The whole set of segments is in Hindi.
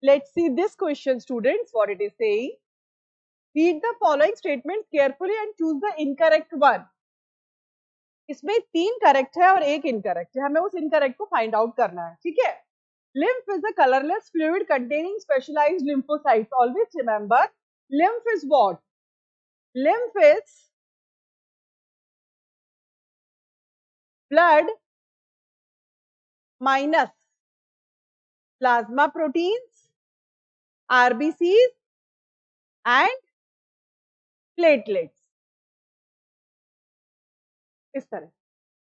Let's see this question, students, what it is saying. Read the following statements carefully and choose the incorrect one. इसमें 3 करेक्ट है और 1 इनकरेक्ट है, हमें उस इनकरेक्ट को फाइंड आउट करना है, ठीक है। Lymph is a colorless fluid containing specialized lymphocytes. Always remember, lymph is what? Lymph is blood minus plasma proteins, RBCs and platelets. इस तरह।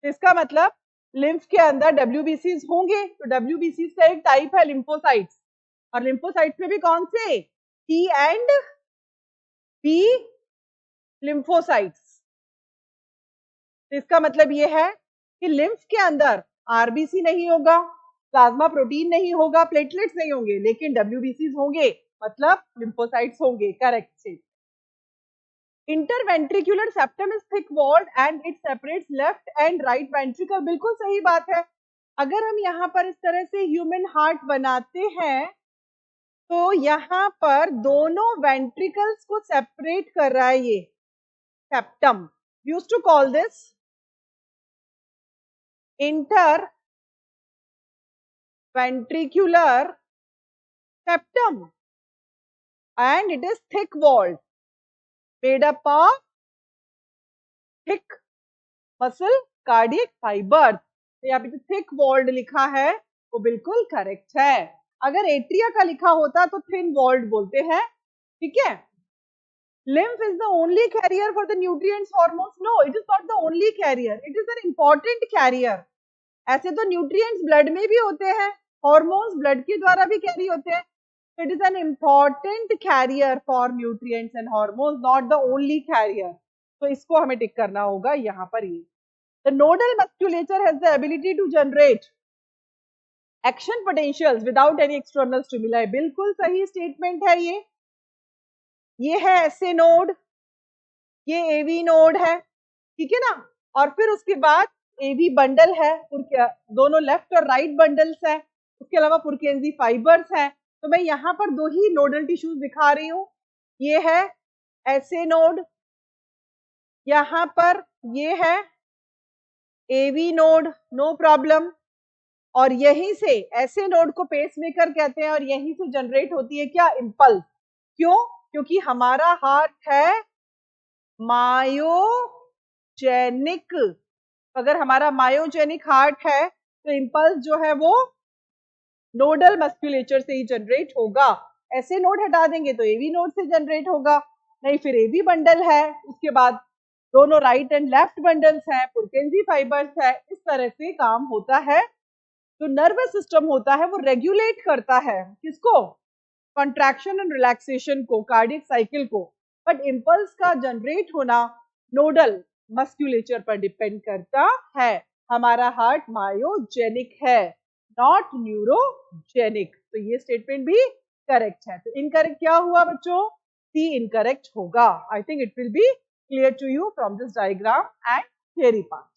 इसका मतलब लिम्फ के अंदर WBCs होंगे, तो WBCs का एक टाइप है लिम्फोसाइट्स, और लिम्फोसाइट्स में भी कौन से? T and B lymphocytes. इसका मतलब ये है कि लिम्फ के अंदर RBC नहीं होगा, प्लाज्मा प्रोटीन नहीं होगा, प्लेटलेट्स नहीं होंगे, लेकिन WBCs होंगे, मतलब लिम्फोसाइट्स होंगे। Correct statement. Interventricular septum is thick walled and it separates left and right ventricle. बिल्कुल सही बात है। अगर हम यहाँ पर इस तरह से ह्यूमन हार्ट बनाते हैं तो यहाँ पर दोनों वेंट्रिकल्स को सेपरेट कर रहा है ये septum. Used to call this interventricular septum and it is thick walled, made up of thick muscle cardiac fibers. तो यहाँ पे thick walled लिखा है वो बिल्कुल करेक्ट है। अगर एट्रिया का लिखा होता तो thin walled बोलते हैं, ठीक है। Lymph is the only carrier for the nutrients hormones. No, it is not the only carrier. It is an important carrier. ऐसे तो न्यूट्रिएंट्स ब्लड में भी होते हैं, हॉर्मोन्स ब्लड के द्वारा भी कैरी होते हैं। It is an important carrier for nutrients and hormones, not the only carrier. तो इसको हमें टिक करना होगा यहाँ पर। ये the nodal musculature has the ability to generate action potentials without any external stimuli. बिल्कुल सही स्टेटमेंट है ये है एसए नोड, ये एवी नोड है, ठीक है ना। और फिर उसके बाद एवी बंडल है, दोनों लेफ्ट और राइट बंडल्स हैं, उसके अलावा पुरकेंजी फाइबर्स हैं। तो मैं यहाँ पर 2 ही नोडल टिश्यूज दिखा रही हूँ। ये है एसए नोड, यहाँ पर ये है एवी नोड, नो प्रॉब्लम। और यहीं से एसए नोड को पेसमेकर कहते हैं और यहीं से जनरेट होती है क्या? इंपल्स। क्यों? क्योंकि हमारा हार्ट है मायोजेनिक। अगर हमारा मायोजेनिक हार्ट है तो इंपल्स जो है वो नोडल मस्कुलेचर से ही जनरेट होगा। ऐसे नोड हटा देंगे तो एवी नोड से जनरेट होगा, नहीं फिर एवी बंडल है, उसके बाद दोनों राइट एंड लेफ्ट बंडल्स हैं, पुरकेंजी फाइबर्स है। इस तरह से काम होता है। जो नर्वस सिस्टम होता है वो रेगुलेट करता है किसको? कॉन्ट्रैक्शन एंड रिलैक्सेशन को, कार्डियक साइकिल को। बट इंपल्स का जनरेट होना नोडल मस्कुलेचर पर डिपेंड करता है। हमारा हार्ट मायोजेनिक है, नॉट न्यूरोजेनिक। तो ये स्टेटमेंट भी करेक्ट है। तो इनकरेक्ट क्या हुआ बच्चों? सी इनकरेक्ट होगा। I think it will be clear to you from this diagram and theory part.